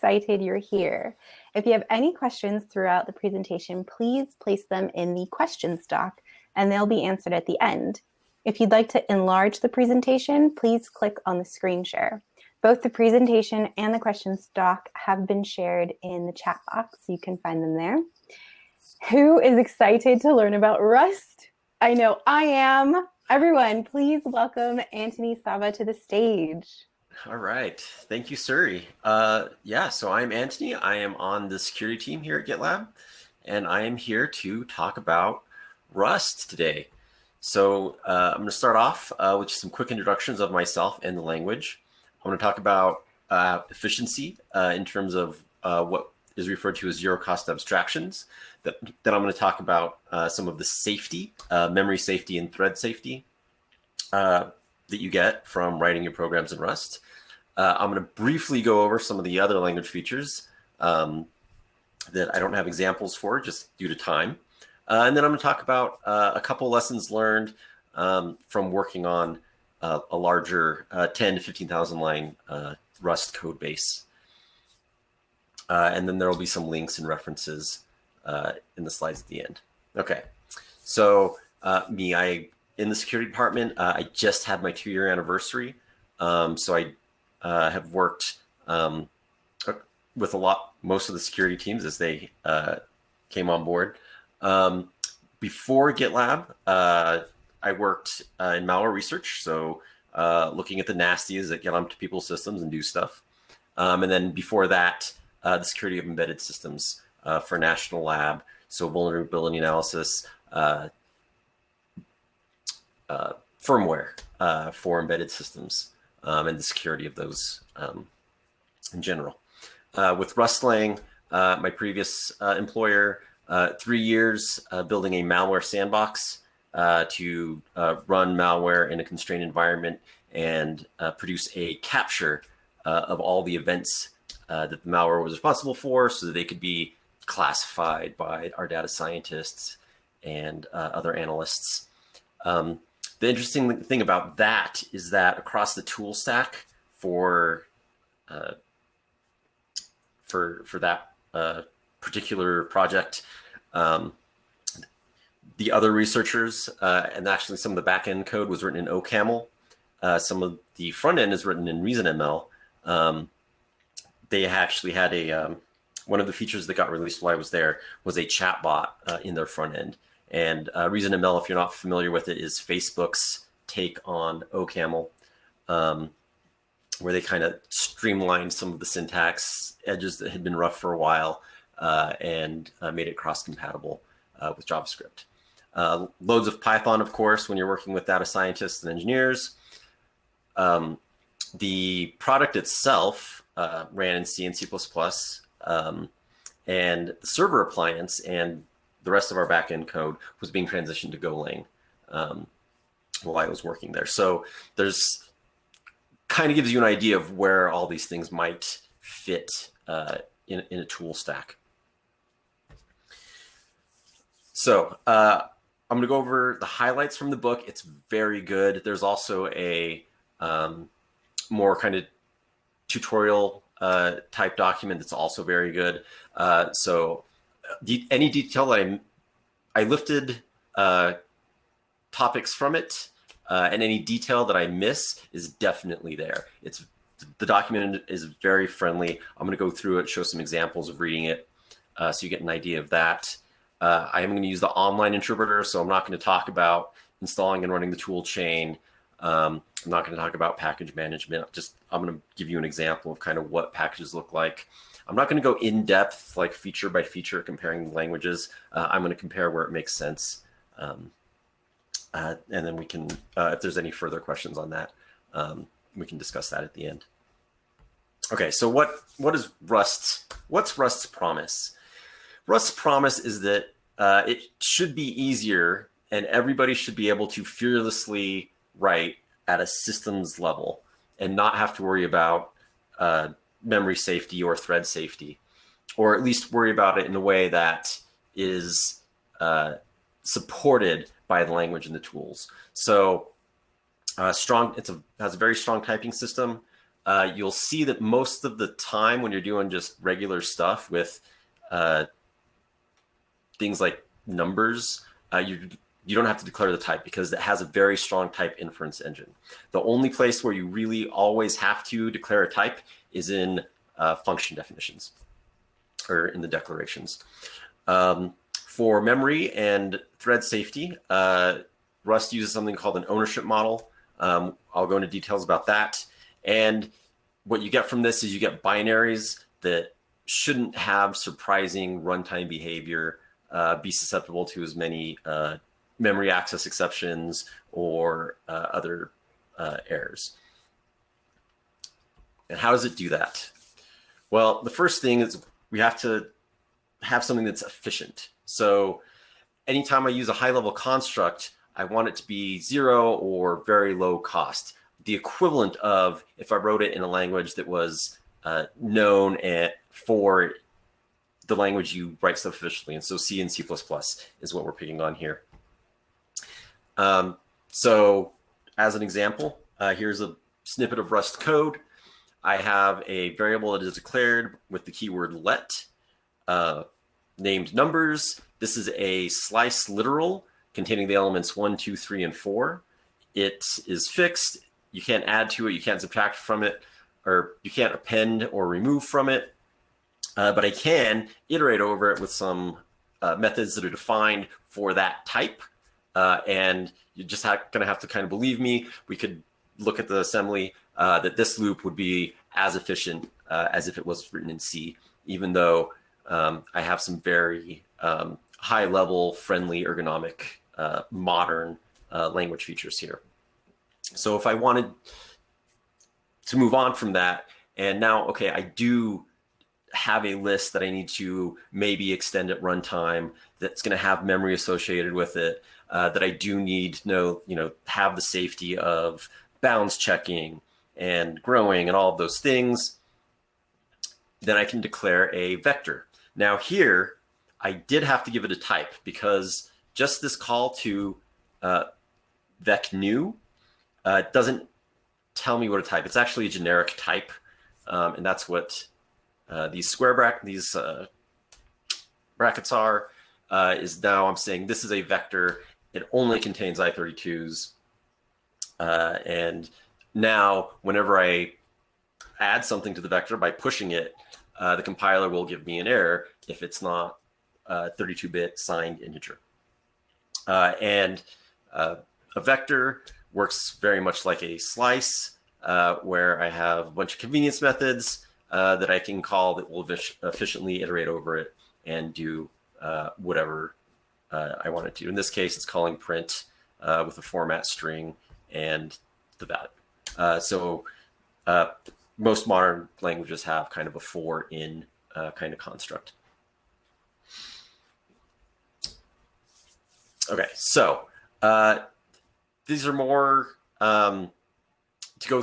excited you're here. If you have any questions throughout the presentation, please place them in the questions doc and they'll be answered at the end. If you'd like to enlarge the presentation, please click on the screen share. Both the presentation and the questions doc have been shared in the chat box, so you can find them there. Who is excited to learn about Rust? I know I am. Everyone, please welcome Anthony Sava to the stage. All right. Thank you, Suri. So I'm Anthony. I am on the security team here at GitLab, and I am here to talk about Rust today. So I'm going to start off with some quick introductions of myself and the language. I'm going to talk about efficiency in terms of what is referred to as zero-cost abstractions. Then I'm going to talk about some of the safety, memory safety and thread safety that you get from writing your programs in Rust. I'm going to briefly go over some of the other language features that I don't have examples for just due to time. And then I'm going to talk about a couple lessons learned from working on a larger 10 to 15,000 line Rust code base. And then there will be some links and references in the slides at the end. Okay, so in the security department, I just had my 2-year anniversary. So I have worked with most of the security teams as they came on board. Before GitLab, I worked in malware research. So looking at the nasties that get onto people's systems and do stuff. And then before that, the security of embedded systems for National Lab. So vulnerability analysis, firmware for embedded systems and the security of those in general. With Rustlang, my previous employer, 3 years building a malware sandbox to run malware in a constrained environment and produce a capture of all the events that the malware was responsible for so that they could be classified by our data scientists and other analysts. The interesting thing about that is that across the tool stack for that particular project, the other researchers and actually some of the back-end code was written in OCaml. Some of the front end is written in ReasonML. They actually had one of the features that got released while I was there was a chatbot in their front end. And ReasonML, if you're not familiar with it, is Facebook's take on OCaml, where they kind of streamlined some of the syntax edges that had been rough for a while and made it cross-compatible with JavaScript. Loads of Python, of course, when you're working with data scientists and engineers. The product itself ran in C and C++, and the server appliance and the rest of our backend code was being transitioned to Golang while I was working there. So there's kind of gives you an idea of where all these things might fit in a tool stack. So I'm going to go over the highlights from the book. It's very good. There's also a more kind of tutorial type document that's also very good. So any detail that I lifted topics from it, and any detail that I miss is definitely there. The document is very friendly. I'm going to go through it, show some examples of reading it, so you get an idea of that. I am going to use the online interpreter, so I'm not going to talk about installing and running the tool chain. I'm not going to talk about package management. I'm going to give you an example of kind of what packages look like. I'm not going to go in depth, like feature by feature, comparing languages. I'm going to compare where it makes sense. And then we can, if there's any further questions on that, we can discuss that at the end. Okay, so what's Rust's promise? Rust's promise is that it should be easier and everybody should be able to fearlessly write at a systems level and not have to worry about memory safety or thread safety, or at least worry about it in a way that is supported by the language and the tools. So has a very strong typing system. you'll see that most of the time when you're doing just regular stuff with things like numbers, you don't have to declare the type because it has a very strong type inference engine. The only place where you really always have to declare a type is in function definitions or in the declarations. For memory and thread safety, Rust uses something called an ownership model. I'll go into details about that. And what you get from this is you get binaries that shouldn't have surprising runtime behavior, be susceptible to as many memory access exceptions or other errors. And how does it do that? Well, the first thing is we have to have something that's efficient. So anytime I use a high-level construct, I want it to be 0 or very low cost. The equivalent of if I wrote it in a language that was known for the language you write stuff efficiently. And so C and C++ is what we're picking on here. So as an example, here's a snippet of Rust code. I have a variable that is declared with the keyword let, named numbers. This is a slice literal containing the elements 1, 2, 3, and 4. It is fixed. You can't add to it. You can't subtract from it, or you can't append or remove from it. But I can iterate over it with some methods that are defined for that type. And you're just going to have to kind of believe me. We could look at the assembly that this loop would be as efficient as if it was written in C, even though I have some very high-level, friendly, ergonomic, modern language features here. So if I wanted to move on from that, and now, okay, I do have a list that I need to maybe extend at runtime that's going to have memory associated with it, that I do need to know, have the safety of bounds checking and growing and all of those things, then I can declare a vector. Now here, I did have to give it a type because just this call to vec_new doesn't tell me what a type. It's actually a generic type, and that's what these brackets are. Is now I'm saying this is a vector. It only contains I32s, and now whenever I add something to the vector by pushing it, the compiler will give me an error if it's not 32-bit signed integer. And a vector works very much like a slice, where I have a bunch of convenience methods that I can call that will efficiently iterate over it and do whatever I want it to. In this case, it's calling print with a format string and the value. Most modern languages have kind of a for in kind of construct. Okay, so these are more to go.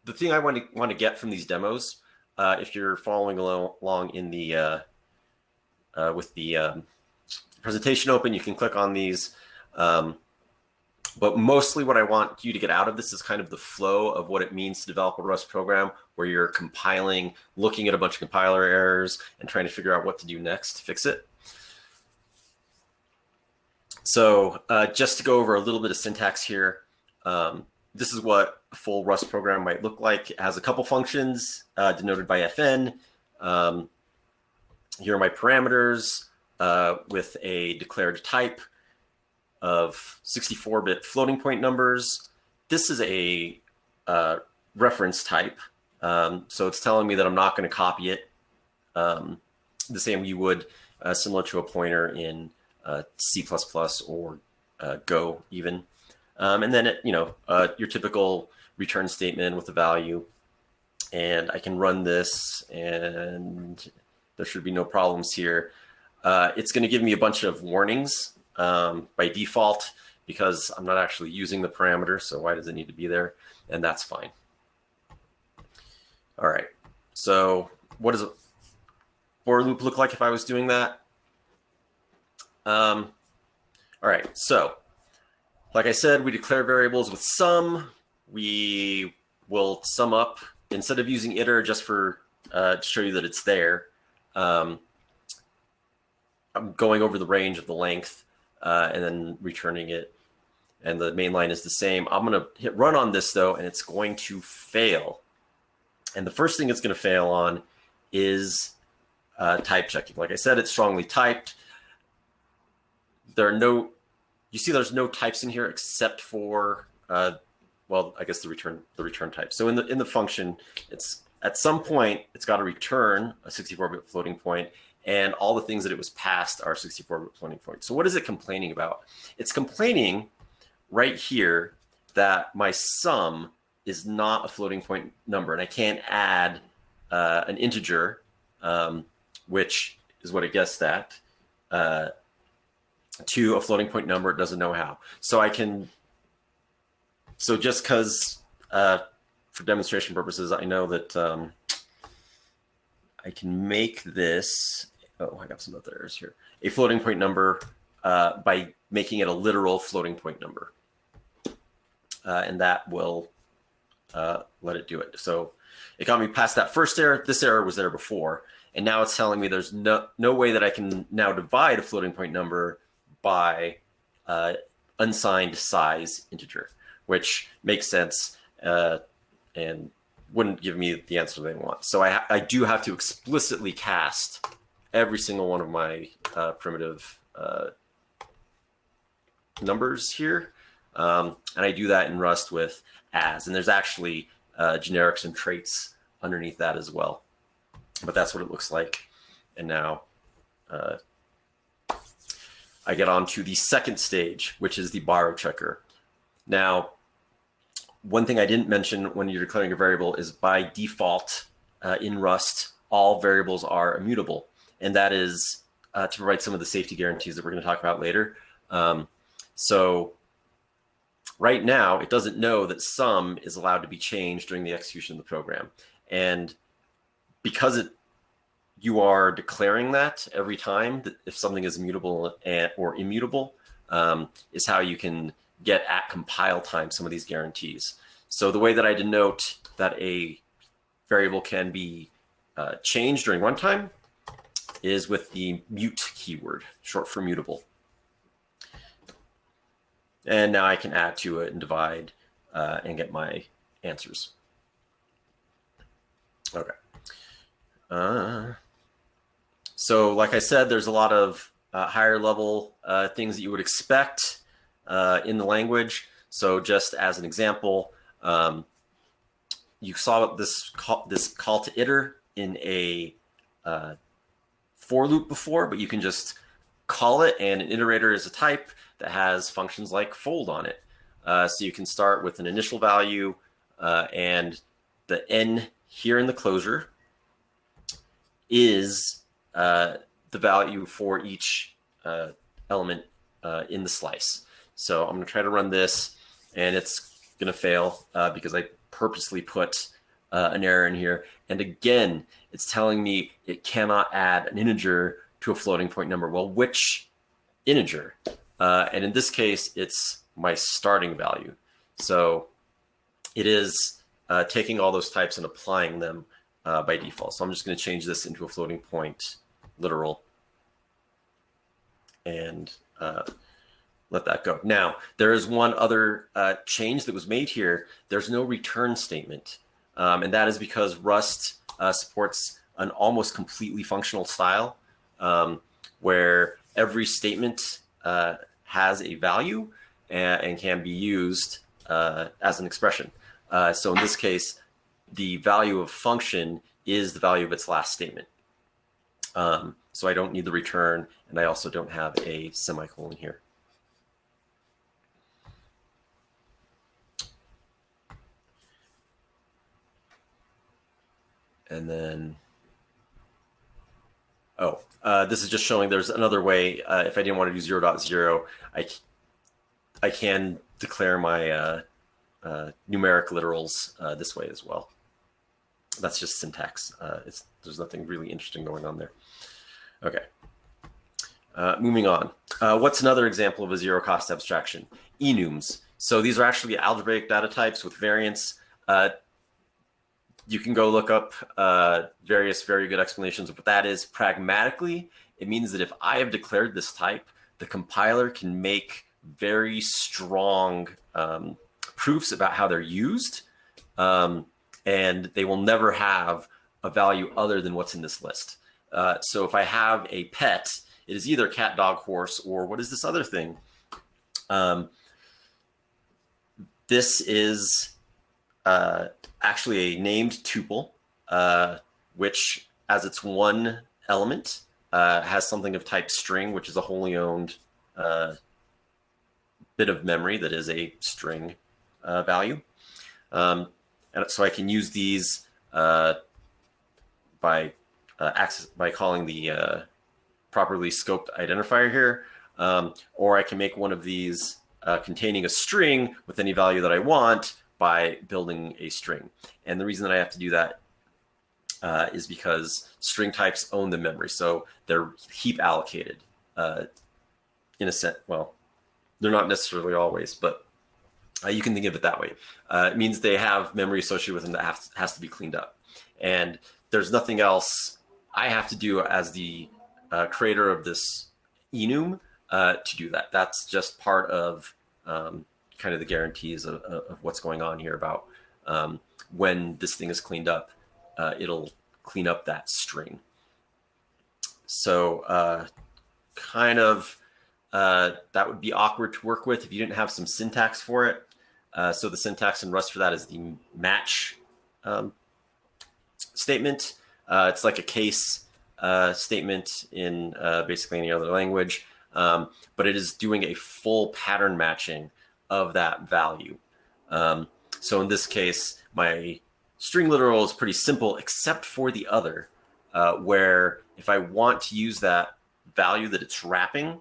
The thing I want to get from these demos, if you're following along in the with the presentation open, you can click on these. But mostly what I want you to get out of this is kind of the flow of what it means to develop a Rust program where you're compiling, looking at a bunch of compiler errors and trying to figure out what to do next to fix it. So just to go over a little bit of syntax here, this is what a full Rust program might look like. It has a couple functions denoted by FN. Here are my parameters with a declared type of 64-bit floating point numbers. This is a reference type. So it's telling me that I'm not going to copy it the same you would, similar to a pointer in C++ or Go even. And then, your typical return statement with a value. And I can run this and there should be no problems here. It's going to give me a bunch of warnings by default because I'm not actually using the parameter. So why does it need to be there? And that's fine. All right. So what does a for loop look like if I was doing that? All right. So like I said, we declare variables with sum. We will sum up instead of using iter just for to show you that it's there, I'm going over the range of the length and then returning it. And the main line is the same. I'm going to hit run on this, though, and it's going to fail. And the first thing it's going to fail on is type checking. Like I said, it's strongly typed. You see there's no types in here except for, well, I guess the return type. So in the function, it's at some point, it's got to return a 64-bit floating point, and all the things that it was passed are 64-bit floating points. So what is it complaining about? It's complaining right here that my sum is not a floating point number, and I can't add an integer, which is what it guessed at, to a floating point number. It doesn't know how. So just because, for demonstration purposes, I know that I can make this, oh, I got some other errors here, a floating point number by making it a literal floating point number. And that will let it do it. So it got me past that first error. This error was there before. And now it's telling me there's no way that I can now divide a floating point number by unsigned size integer, which makes sense and wouldn't give me the answer they want. So I do have to explicitly cast every single one of my primitive numbers here. And I do that in Rust with as, and there's actually generics and traits underneath that as well. But that's what it looks like. And now I get on to the second stage, which is the borrow checker. Now, one thing I didn't mention when you're declaring a variable is by default in Rust, all variables are immutable. And that is to provide some of the safety guarantees that we're going to talk about later. So right now, it doesn't know that sum is allowed to be changed during the execution of the program. And because you are declaring that every time, that if something is mutable or immutable, is how you can get at compile time some of these guarantees. So the way that I denote that a variable can be changed during runtime is with the mute keyword, short for mutable. And now I can add to it and divide and get my answers. Okay. So like I said, there's a lot of higher level things that you would expect in the language. So just as an example, you saw this call to iter in a for loop before, but you can just call it, and an iterator is a type that has functions like fold on it. So you can start with an initial value and the n here in the closure is the value for each element in the slice. So I'm going to try to run this, and it's going to fail because I purposely put an error in here. And again, it's telling me it cannot add an integer to a floating point number. Well, which integer? And in this case, it's my starting value. So it is taking all those types and applying them by default. So I'm just going to change this into a floating point literal and let that go. Now, there is one other change that was made here. There's no return statement. And that is because Rust supports an almost completely functional style where every statement has a value and can be used as an expression. So in this case, the value of function is the value of its last statement. So I don't need the return, and I also don't have a semicolon here. And then, this is just showing there's another way. If I didn't want to do 0.0, I can declare my numeric literals this way as well. That's just syntax. There's nothing really interesting going on there. Okay. Moving on. What's another example of a zero-cost abstraction? Enums. So these are actually algebraic data types with variants. You can go look up various very good explanations of what that is. Pragmatically, it means that if I have declared this type, the compiler can make very strong proofs about how they're used, and they will never have a value other than what's in this list. So if I have a pet, it is either cat, dog, horse, or what is this other thing? This is actually a named tuple, which as its one element has something of type string, which is a wholly owned bit of memory that is a string value. And so I can use these by calling the properly scoped identifier here, or I can make one of these containing a string with any value that I want by building a string. And the reason that I have to do that is because string types own the memory, so they're heap allocated in a sense. Well, they're not necessarily always, but you can think of it that way. It means they have memory associated with them that has to be cleaned up. And there's nothing else I have to do as the creator of this enum to do that. That's just part of kind of the guarantees of what's going on here about when this thing is cleaned up, it'll clean up that string. So kind of that would be awkward to work with if you didn't have some syntax for it. So the syntax in Rust for that is the match statement. It's like a case statement in basically any other language, but it is doing a full pattern matching of that value. So in this case, my string literal is pretty simple, except for the other, where if I want to use that value that it's wrapping,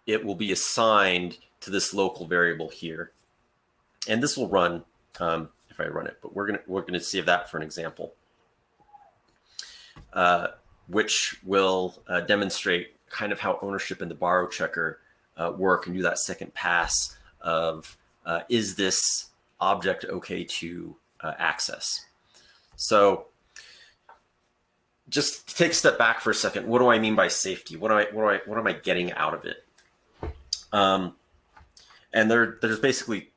it will be assigned to this local variable here. And this will run if I run it, but we're gonna save that for an example, which will demonstrate kind of how ownership and the borrow checker work and do that second pass of is this object okay to access. So just to take a step back for a second, what do I mean by safety? What am I getting out of it? And there's basically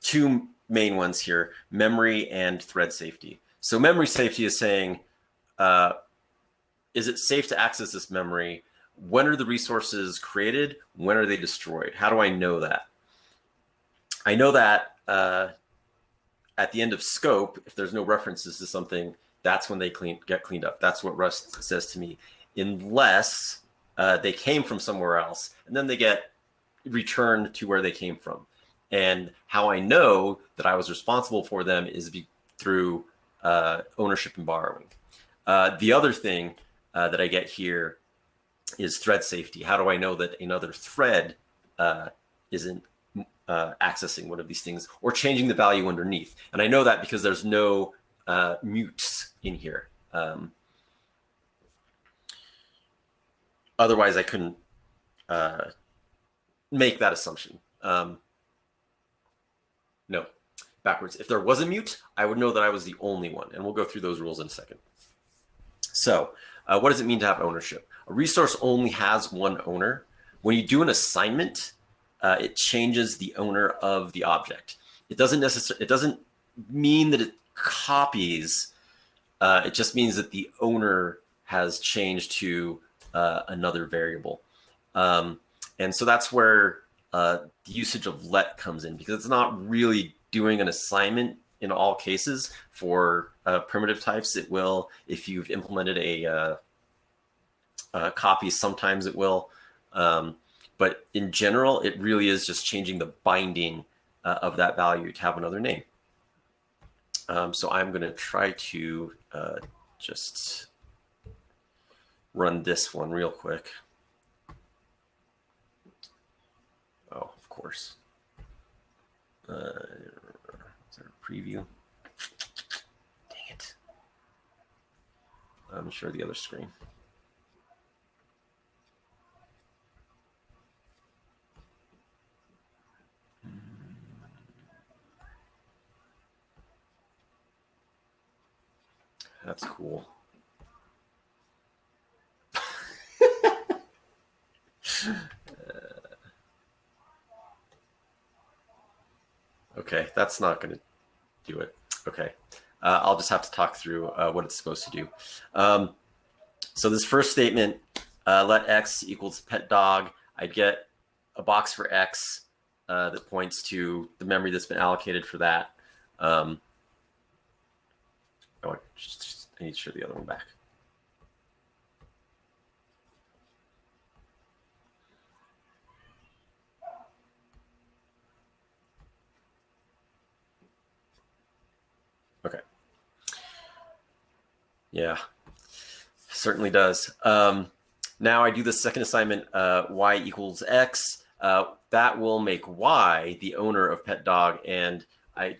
two main ones here: memory and thread safety. So memory safety is saying, is it safe to access this memory? When are the resources created? When are they destroyed? How do I know that? I know that at the end of scope, if there's no references to something, that's when they get cleaned up. That's what Rust says to me, unless they came from somewhere else, and then they get returned to where they came from. And how I know that I was responsible for them is through ownership and borrowing. The other thing that I get here is thread safety. How do I know that another thread isn't accessing one of these things or changing the value underneath? And I know that because there's no mutes in here. Otherwise, I couldn't make that assumption. No, backwards. If there was a mute, I would know that I was the only one. And we'll go through those rules in a second. So what does it mean to have ownership? A resource only has one owner. When you do an assignment, it changes the owner of the object. It doesn't mean that it copies. It just means that the owner has changed to another variable. And so that's where the usage of let comes in, because it's not really doing an assignment in all cases. For primitive types, it will. If you've implemented a copy, sometimes it will. But in general, it really is just changing the binding of that value to have another name. So I'm going to try to just run this one real quick. Oh, of course. Is there a preview? Dang it. I'm sure the other screen. That's cool. Okay, that's not going to do it. Okay, I'll just have to talk through what it's supposed to do. So this first statement, let x equals pet dog. I'd get a box for x that points to the memory that's been allocated for that. I need to show the other one back. Okay. Yeah, certainly does. Now I do the second assignment, y equals x. That will make y the owner of pet dog, and I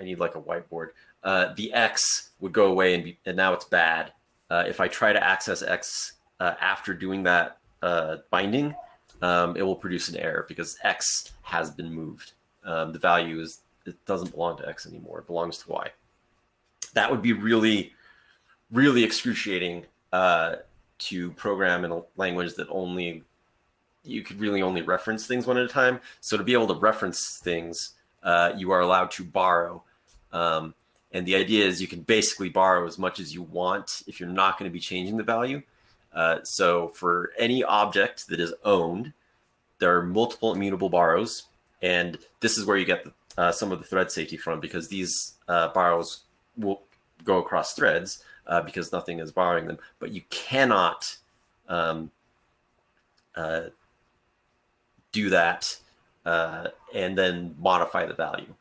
need like a whiteboard. The x would go away, and now it's bad. If I try to access x after doing that binding, it will produce an error because x has been moved. The value it doesn't belong to x anymore; it belongs to y. That would be really, really excruciating to program in a language that you could really only reference things one at a time. So to be able to reference things, you are allowed to borrow. And the idea is you can basically borrow as much as you want if you're not going to be changing the value. So for any object that is owned, there are multiple immutable borrows. And this is where you get some of the thread safety from, because these borrows will go across threads because nothing is borrowing them. But you cannot do that and then modify the value.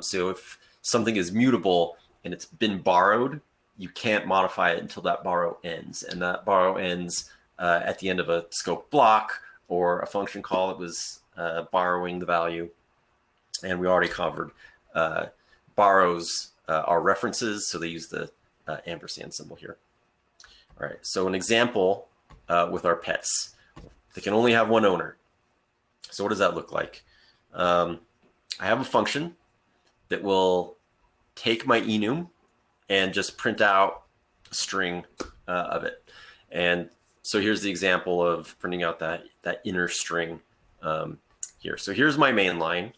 So if something is mutable and it's been borrowed, you can't modify it until that borrow ends. And that borrow ends at the end of a scope block or a function call. It was borrowing the value. And we already covered borrows are references, so they use the ampersand symbol here. All right, so an example with our pets. They can only have one owner. So what does that look like? I have a function that will take my enum and just print out a string of it. And so here's the example of printing out that inner string here. So here's my main line.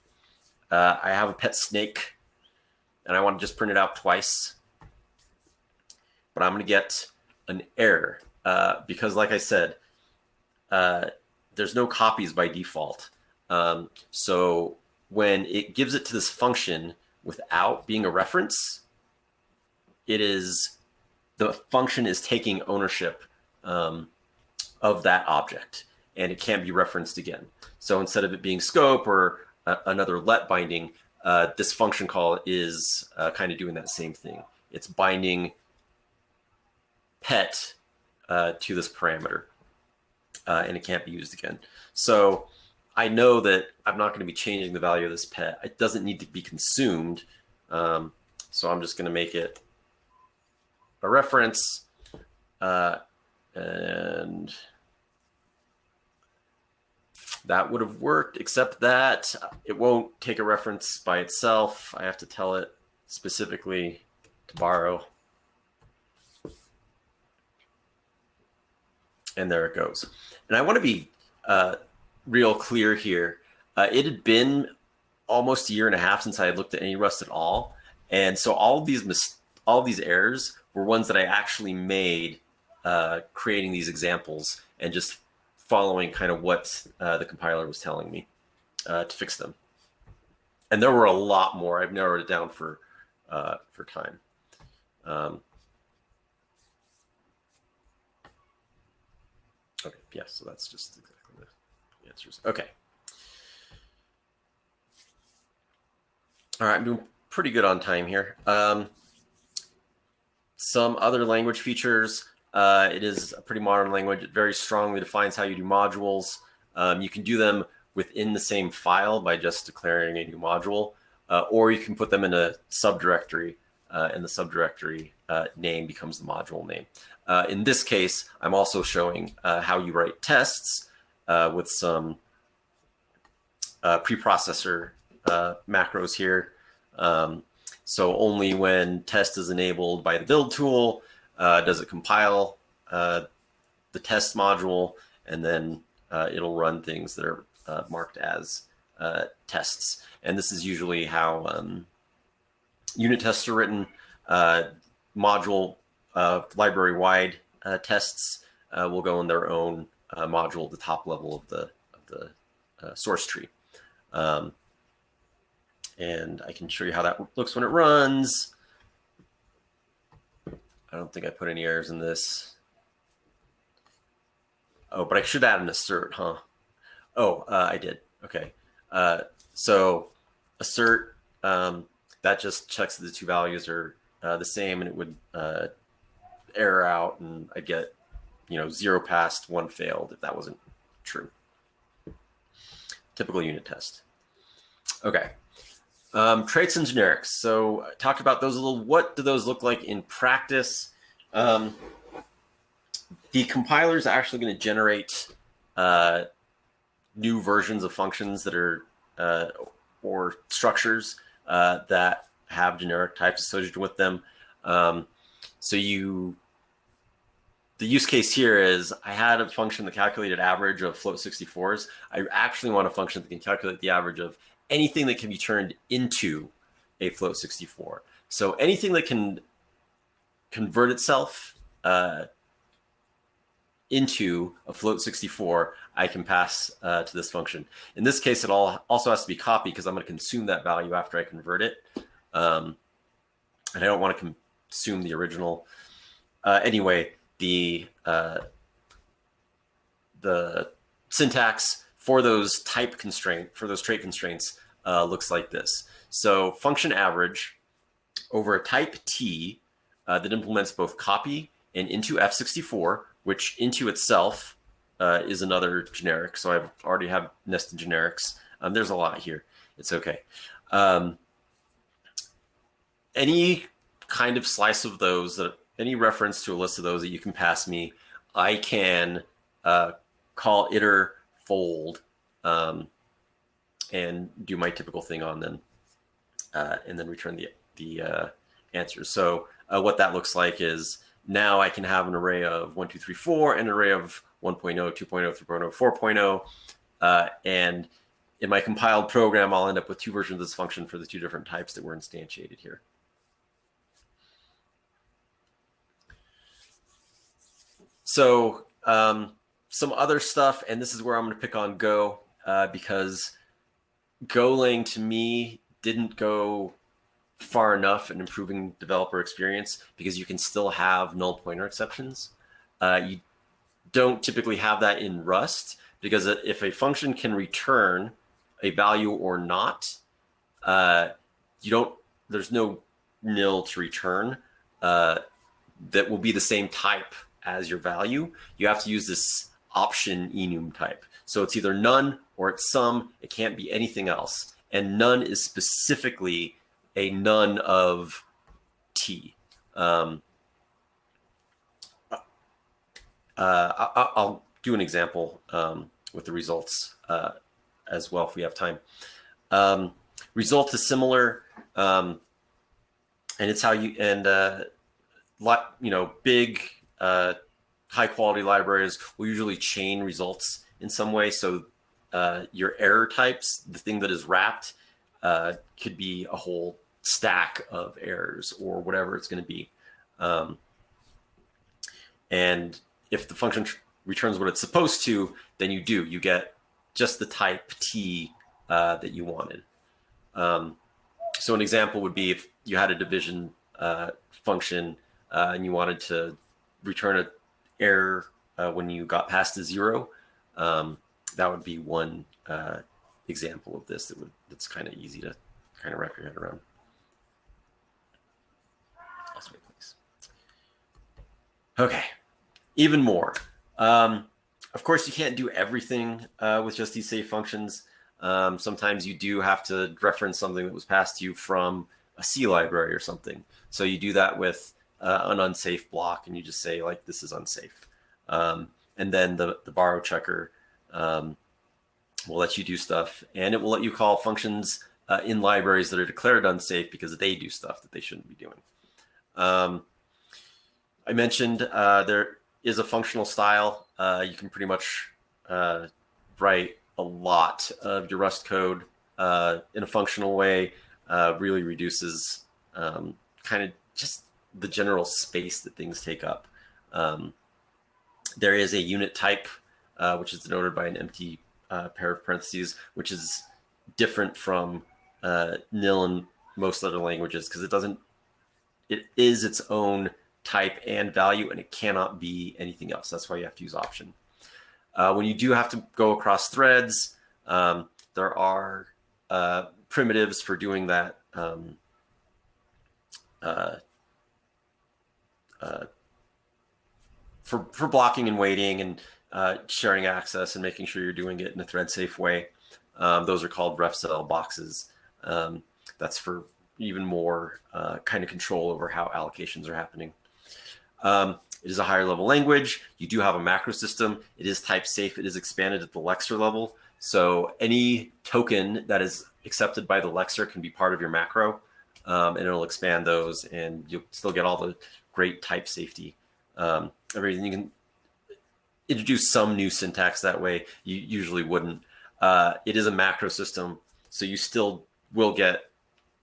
I have a pet snake, and I want to just print it out twice. But I'm going to get an error because, like I said, there's no copies by default. So when it gives it to this function without being a reference, the function is taking ownership of that object, and it can't be referenced again. So instead of it being scope or another let binding, this function call is kind of doing that same thing. It's binding pet to this parameter, and it can't be used again. So I know that I'm not going to be changing the value of this pet. It doesn't need to be consumed. So I'm just going to make it a reference, and that would have worked, except that it won't take a reference by itself. I have to tell it specifically to borrow. And there it goes. And I want to be real clear here. It had been almost a year and a half since I had looked at any Rust at all. And so all of these errors were ones that I actually made creating these examples and just following kind of what the compiler was telling me to fix them. And there were a lot more. I've narrowed it down for time. Okay, yeah, so that's just exactly the answers. Okay. All right, I'm doing pretty good on time here. Some other language features. It is a pretty modern language. It very strongly defines how you do modules. You can do them within the same file by just declaring a new module, or you can put them in a subdirectory, and the subdirectory name becomes the module name. In this case, I'm also showing how you write tests with some preprocessor macros here. So only when test is enabled by the build tool does it compile the test module, and then it'll run things that are marked as tests. And this is usually how unit tests are written. Module library-wide tests will go in their own module at the top level of the source tree. And I can show you how that looks when it runs. I don't think I put any errors in this. Oh, but I should add an assert, huh? Oh, I did. Okay. So assert, that just checks that the two values are the same, and it would error out, and I'd get, 0 passed, 1 failed if that wasn't true. Typical unit test. Okay. Traits and generics. So I talked about those a little. What do those look like in practice? The compiler is actually going to generate new versions of functions that are or structures that have generic types associated with them. The use case here is I had a function that calculated average of float 64s. I actually want a function that can calculate the average of anything that can be turned into a float 64. So anything that can convert itself into a float 64, I can pass to this function. In this case, it also has to be copied because I'm going to consume that value after I convert it. And I don't want to consume the original. Anyway, the syntax for those trait constraints looks like this. So function average over a type T that implements both copy and into F64, which into itself is another generic. So I already have nested generics. There's a lot here. It's okay. Any kind of slice of those, any reference to a list of those that you can pass me, I can call iter fold and do my typical thing on them, and then return the answers. So what that looks like is now I can have an array of 1, 2, 3, 4, and an array of 1.0, 2.0, 3.0, 4.0. And in my compiled program, I'll end up with two versions of this function for the two different types that were instantiated here. So some other stuff, and this is where I'm going to pick on Go, because Golang to me didn't go far enough in improving developer experience, because you can still have null pointer exceptions. You don't typically have that in Rust, because if a function can return a value or not, there's no nil to return that will be the same type as your value. You have to use this option enum type. So it's either none or it's some. It can't be anything else. And none is specifically a none of T. I'll do an example with the results as well if we have time. Result is similar, and it's how you big high quality libraries will usually chain results in some way. So your error types, the thing that is wrapped, could be a whole stack of errors or whatever it's going to be. And if the function returns what it's supposed to, then you get just the type T that you wanted. So an example would be if you had a division function and you wanted to return an error when you got past a 0, that would be one example of this that's kind of easy to kind of wrap your head around. Okay, even more. Of course, you can't do everything with just these safe functions. Sometimes you do have to reference something that was passed to you from a C library or something. So you do that with an unsafe block, and you just say, like, this is unsafe. And then the borrow checker will let you do stuff, and it will let you call functions in libraries that are declared unsafe because they do stuff that they shouldn't be doing. I mentioned there is a functional style. You can pretty much write a lot of your Rust code in a functional way. Really reduces kind of just the general space that things take up. There is a unit type, which is denoted by an empty pair of parentheses, which is different from nil in most other languages because it is its own type and value, and it cannot be anything else. That's why you have to use option. When you do have to go across threads, there are primitives for doing that. For blocking and waiting and sharing access and making sure you're doing it in a thread safe way. Those are called refcell boxes. That's for even more kind of control over how allocations are happening. It is a higher level language. You do have a macro system. It is type safe. It is expanded at the lexer level. So any token that is accepted by the lexer can be part of your macro, and it'll expand those, and you'll still get all the great type safety. Everything you can introduce some new syntax that way. You usually wouldn't. It is a macro system, so you still will get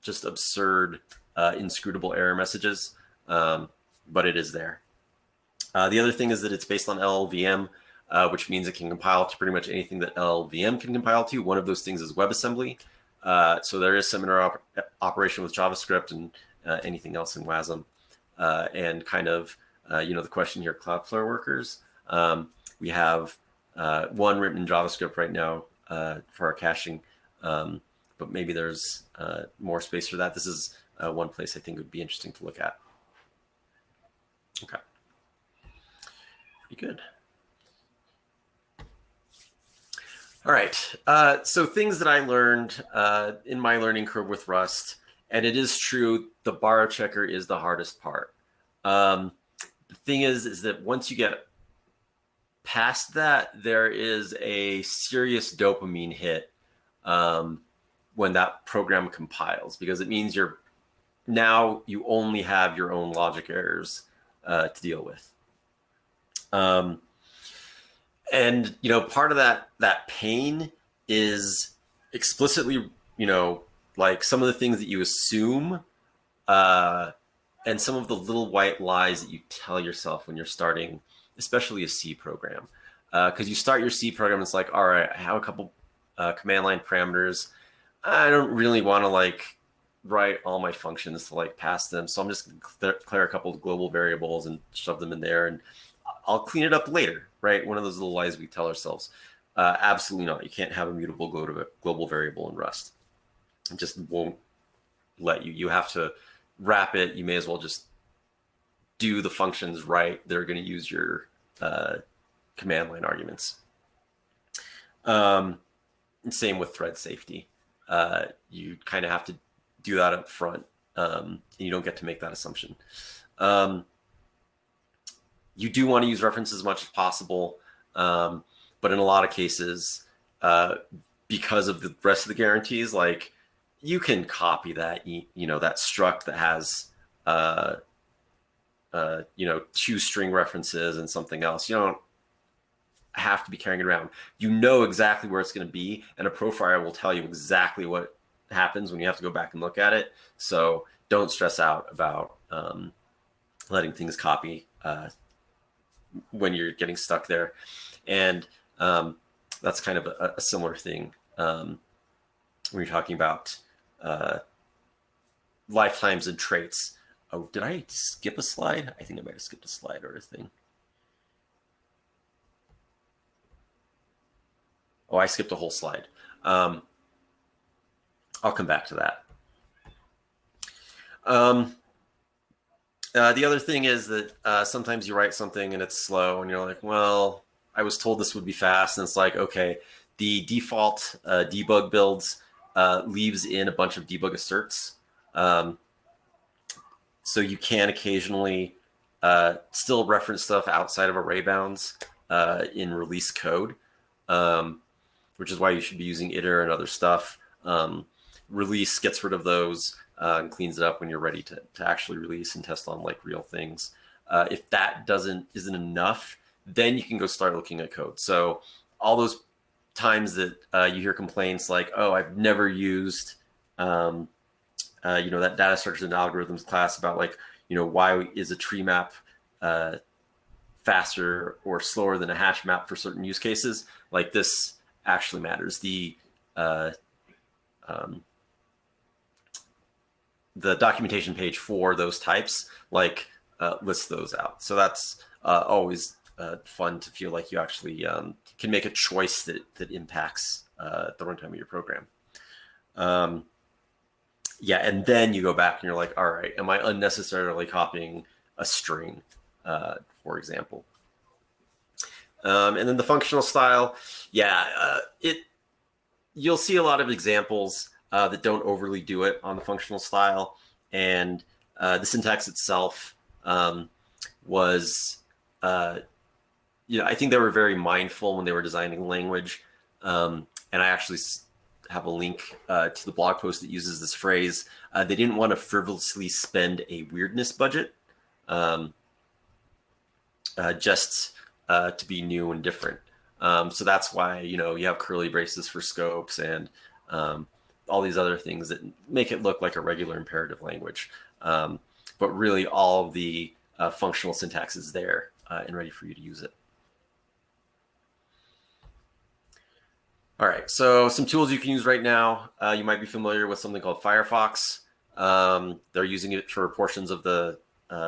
just absurd, inscrutable error messages, but it is there. The other thing is that it's based on LLVM, which means it can compile to pretty much anything that LLVM can compile to. One of those things is WebAssembly. So there is similar operation with JavaScript and anything else in WASM. And kind of, the question here, Cloudflare workers. We have one written in JavaScript right now for our caching, but maybe there's more space for that. This is one place I think would be interesting to look at. Okay. Pretty good. All right. So things that I learned in my learning curve with Rust, and it is true, the borrow checker is the hardest part. The thing is that once you get past that, there is a serious dopamine hit when that program compiles, because it means now you only have your own logic errors to deal with. And part of that pain is explicitly, like some of the things that you assume, and some of the little white lies that you tell yourself when you're starting, especially a C program. Because you start your C program, it's like, all right, I have a couple command line parameters. I don't really want to write all my functions to pass them. So I'm just going to declare a couple of global variables and shove them in there, and I'll clean it up later, right? One of those little lies we tell ourselves. Absolutely not. You can't have a mutable global variable in Rust. It just won't let you. You have to wrap it. You may as well just do the functions right. They're going to use your command line arguments. Same with thread safety. You kind of have to do that up front, and you don't get to make that assumption. You do want to use references as much as possible, but in a lot of cases, because of the rest of the guarantees, you can copy that, that struct that has, two string references and something else. You don't have to be carrying it around. You know exactly where it's going to be, and a profile will tell you exactly what happens when you have to go back and look at it. So don't stress out about letting things copy when you're getting stuck there. And that's kind of a similar thing when you're talking about lifetimes and traits. Oh, did I skip a slide? I think I might have skipped a slide or a thing. Oh, I skipped a whole slide. I'll come back to that. The other thing is that sometimes you write something and it's slow and you're like, well, I was told this would be fast. And it's like, okay, the default debug builds leaves in a bunch of debug asserts. So you can occasionally still reference stuff outside of array bounds in release code, which is why you should be using iter and other stuff. release gets rid of those and cleans it up when you're ready to actually release and test on like real things. If that isn't enough, then you can go start looking at code. So all those times that you hear complaints like, oh, I've never used that data structures and algorithms class about like, why is a tree map faster or slower than a hash map for certain use cases? Like this actually matters. The documentation page for those types lists those out. So that's always fun to feel like you actually can make a choice that impacts the runtime of your program. And then you go back and you're like, all right, am I unnecessarily copying a string, for example? And then the functional style, you'll see a lot of examples that don't overly do it on the functional style, and the syntax itself was, I think they were very mindful when they were designing language, and I actually have a link to the blog post that uses this phrase. They didn't want to frivolously spend a weirdness budget, just to be new and different. So that's why, you have curly braces for scopes and all these other things that make it look like a regular imperative language. But really all of the functional syntax is there and ready for you to use it. All right, so some tools you can use right now. You might be familiar with something called Firefox. They're using it for portions of the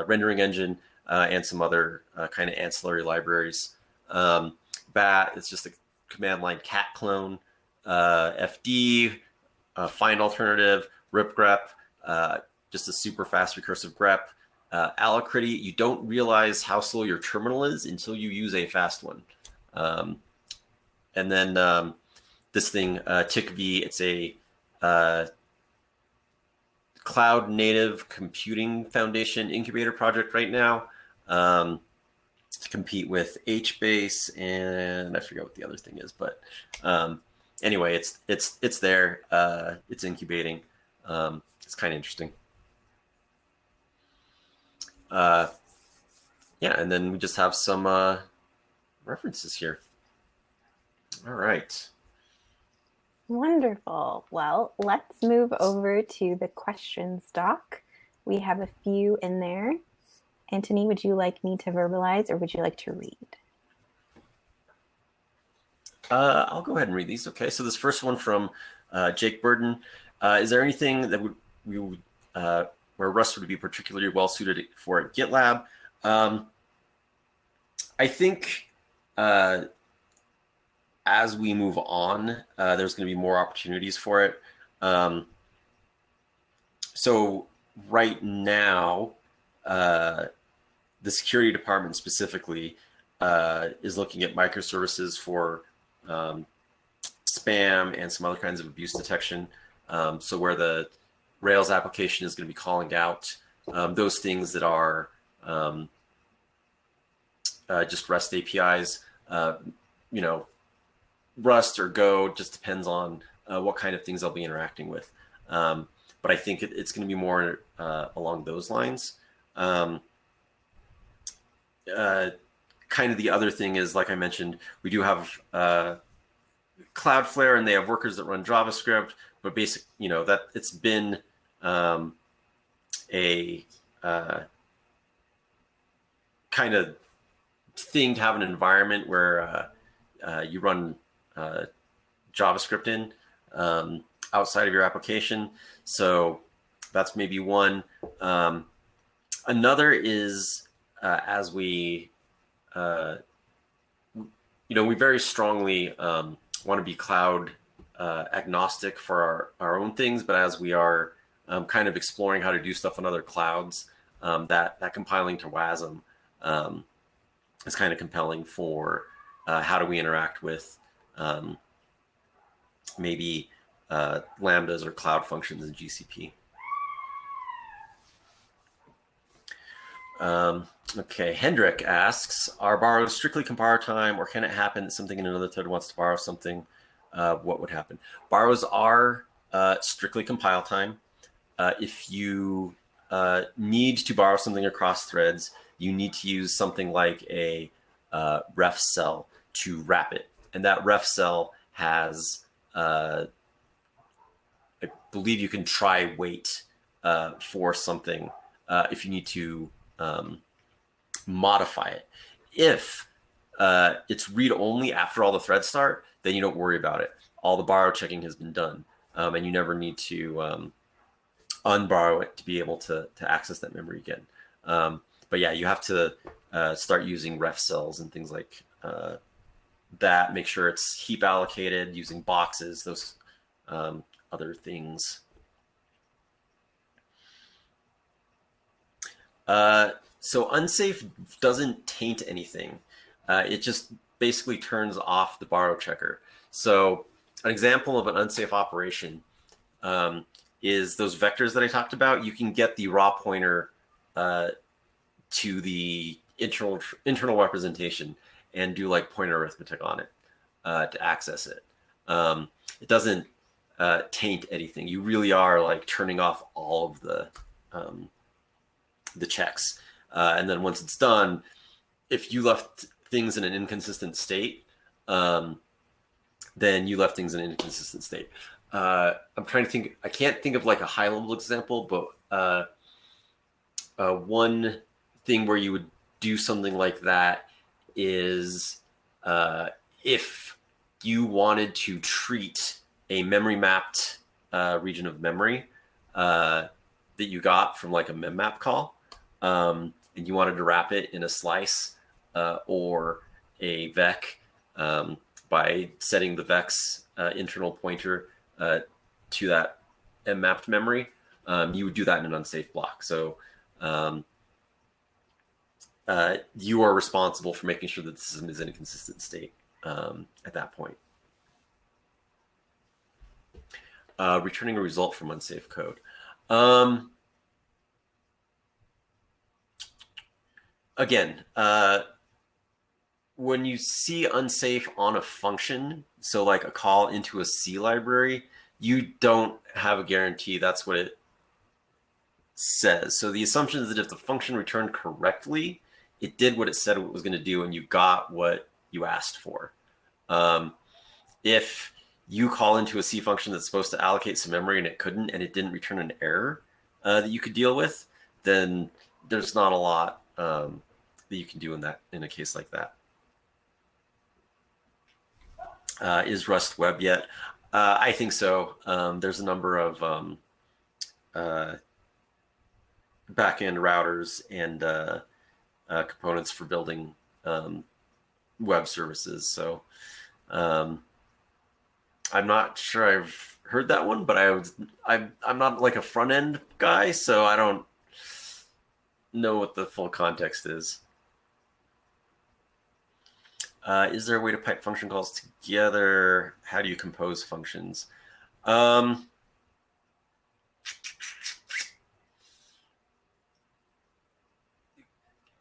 rendering engine and some other kind of ancillary libraries. Bat, it's just a command line cat clone. FD, find alternative. Ripgrep, just a super fast recursive grep. Alacrity, you don't realize how slow your terminal is until you use a fast one. And then this thing, TickV, it's a cloud native computing foundation incubator project right now to compete with HBase, and I forget what the other thing is, but anyway, it's there. It's incubating. It's kind of interesting. And then we just have some references here. All right. Wonderful. Well, let's move over to the questions doc. We have a few in there. Anthony, would you like me to verbalize or would you like to read? I'll go ahead and read these. Okay, so this first one from Jake Burden. Is there anything that where Rust would be particularly well suited for at GitLab? I think as we move on, there's going to be more opportunities for it. So right now, the security department specifically is looking at microservices for spam and some other kinds of abuse detection. So where the Rails application is going to be calling out those things that are just REST APIs, Rust or Go, just depends on what kind of things I'll be interacting with. But I think it's going to be more along those lines. Kind of the other thing is, like I mentioned, we do have Cloudflare, and they have workers that run JavaScript, but that it's been a kind of thing to have an environment where you run JavaScript in outside of your application. So that's maybe one. Another is as we very strongly want to be cloud agnostic for our own things, but as we are kind of exploring how to do stuff on other clouds, that compiling to WASM is kind of compelling for how do we interact with maybe lambdas or cloud functions in GCP. Okay, Hendrik asks, are borrows strictly compile time, or can it happen that something in another thread wants to borrow something? What would happen? Borrows are strictly compile time. If you need to borrow something across threads, you need to use something like a ref cell to wrap it. And that ref cell has, I believe you can try wait for something if you need to modify it. If it's read only after all the threads start, then you don't worry about it. All the borrow checking has been done, and you never need to unborrow it to be able to access that memory again. But yeah, you have to start using ref cells and things like that. Make sure it's heap allocated using boxes, those other things. So unsafe doesn't taint anything. It just basically turns off the borrow checker. So an example of an unsafe operation is those vectors that I talked about. You can get the raw pointer to the internal representation and do like pointer arithmetic on it to access it. It doesn't taint anything. You really are like turning off all of the checks. And then once it's done, if you left things in an inconsistent state, then you left things in an inconsistent state. I'm trying to think. I can't think of like a high level example, but one thing where you would do something like that is if you wanted to treat a memory mapped region of memory that you got from like a memmap call, and you wanted to wrap it in a slice or a vec by setting the vec's internal pointer to that mapped memory, you would do that in an unsafe block. So you are responsible for making sure that the system is in a consistent state at that point. Returning a result from unsafe code. Again, when you see unsafe on a function, so like a call into a C library, you don't have a guarantee that's what it says. So the assumption is that if the function returned correctly, it did what it said it was going to do, and you got what you asked for. If you call into a C function that's supposed to allocate some memory and it couldn't, and it didn't return an error that you could deal with, then there's not a lot that you can do in a case like that. Is Rust web yet? I think so. There's a number of backend routers and components for building web services. So I'm not sure I've heard that one, but I'm not like a front end guy, so I don't know what the full context is. Is there a way to pipe function calls together? How do you compose functions?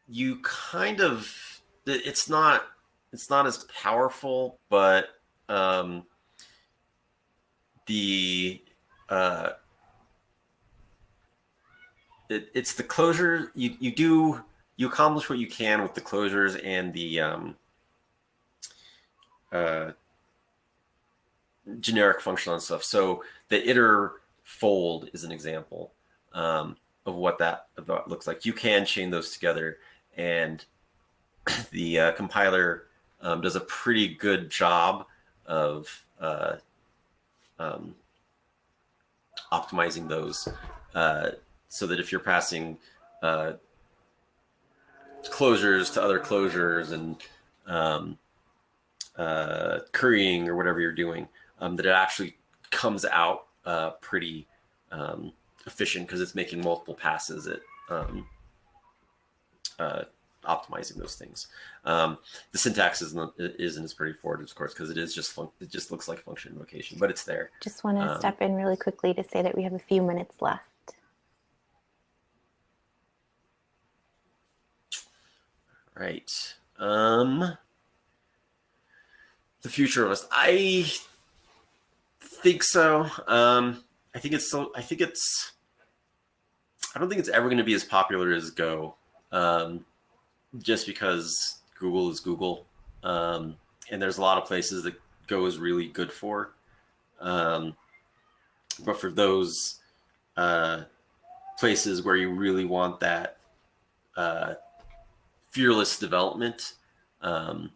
You kind of, it's not as powerful, but it's the closure. You accomplish what you can with the closures and the generic function on stuff. So the iter fold is an example of what that looks like. You can chain those together, and the compiler does a pretty good job of optimizing those so that if you're passing closures to other closures and currying or whatever you're doing, that it actually comes out pretty efficient because it's making multiple passes at optimizing those things. The syntax isn't as pretty forward, of course, because it just looks like function invocation, but it's there. Just want to step in really quickly to say that we have a few minutes left. Right. The future of us. I think so. I think it's so. I think it's. I don't think it's ever going to be as popular as Go, just because Google is Google, and there's a lot of places that Go is really good for. Um, but for those uh, places where you really want that uh, fearless development, um,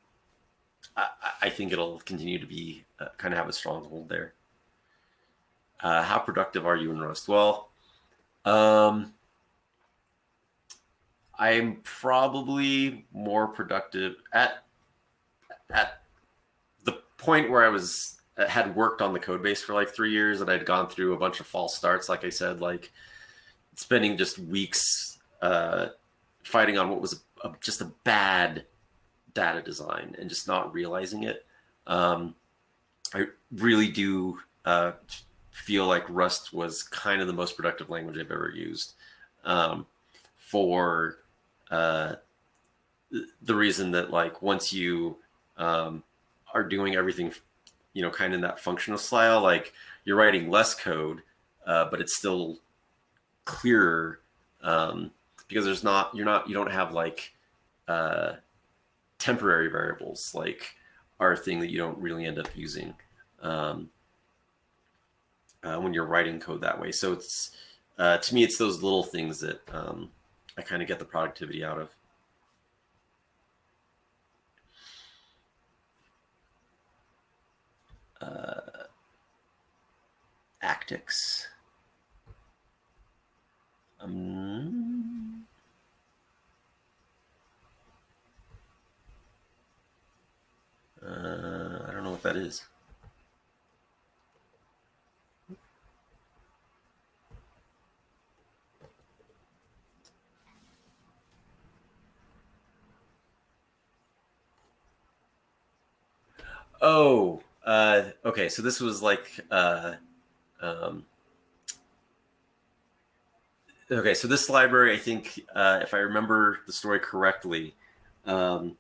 I, I think it'll continue to be kind of have a stronghold there. How productive are you in Rust? Well, um, I'm probably more productive at the point where I was had worked on the code base for like 3 years, and I'd gone through a bunch of false starts. Like I said, like spending just weeks fighting on what was just a bad data design and just not realizing it. I really do feel like Rust was kind of the most productive language I've ever used, for uh, the reason that like once you are doing everything, kind of in that functional style, like you're writing less code, but it's still clearer, because you don't have like uh, temporary variables like are a thing that you don't really end up using um, when you're writing code that way. So it's to me, it's those little things that I kind of get the productivity out of. Actics. I don't know what that is. Oh, okay. So this was like, um, okay. So this library, I think, if I remember the story correctly, um,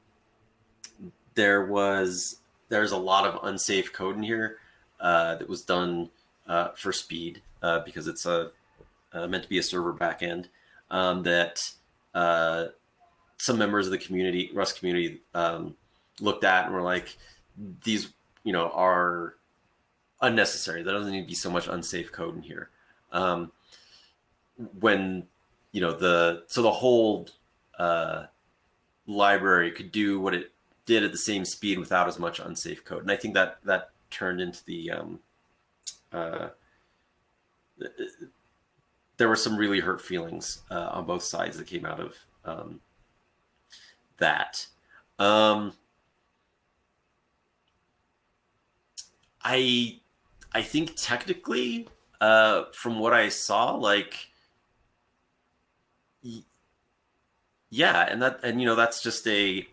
there was there's a lot of unsafe code in here that was done for speed, because it's meant to be a server backend, that uh, some members of the community, Rust community, looked at and were like, these, are unnecessary. There doesn't need to be so much unsafe code in here. When the whole uh, library could do what it did at the same speed without as much unsafe code, and I think that turned into the uh, there were some really hurt feelings on both sides that came out of that. Um, I I think technically, from what I saw, like yeah, that's just a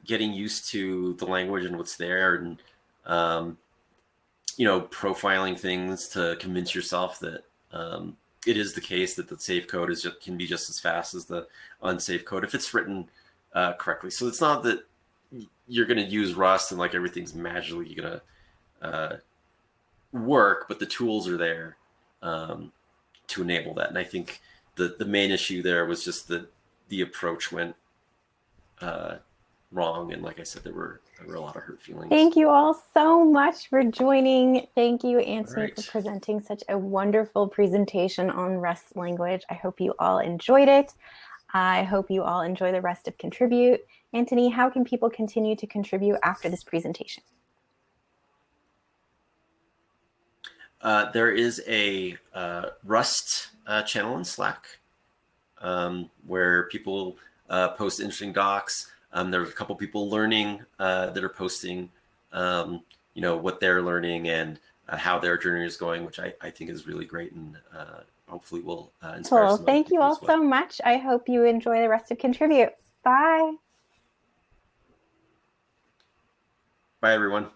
getting used to the language and what's there, and um, profiling things to convince yourself that it is the case that the safe code can be just as fast as the unsafe code if it's written correctly. So it's not that you're going to use Rust and like everything's magically going to work, but the tools are there to enable that. And I think the main issue there was just that the approach went wrong, and like I said, there were a lot of hurt feelings. Thank you all so much for joining. Thank you, Anthony, Right. for presenting such a wonderful presentation on Rust language. I hope you all enjoyed it. I hope you all enjoy the rest of Contribute. Anthony, how can people continue to contribute after this presentation? There is a Rust channel in Slack where people post interesting docs. There's a couple people learning that are posting, what they're learning and how their journey is going, which I think is really great, and hopefully will inspire. Cool. Thank you all so much. I hope you enjoy the rest of Contribute. Bye. Bye, everyone.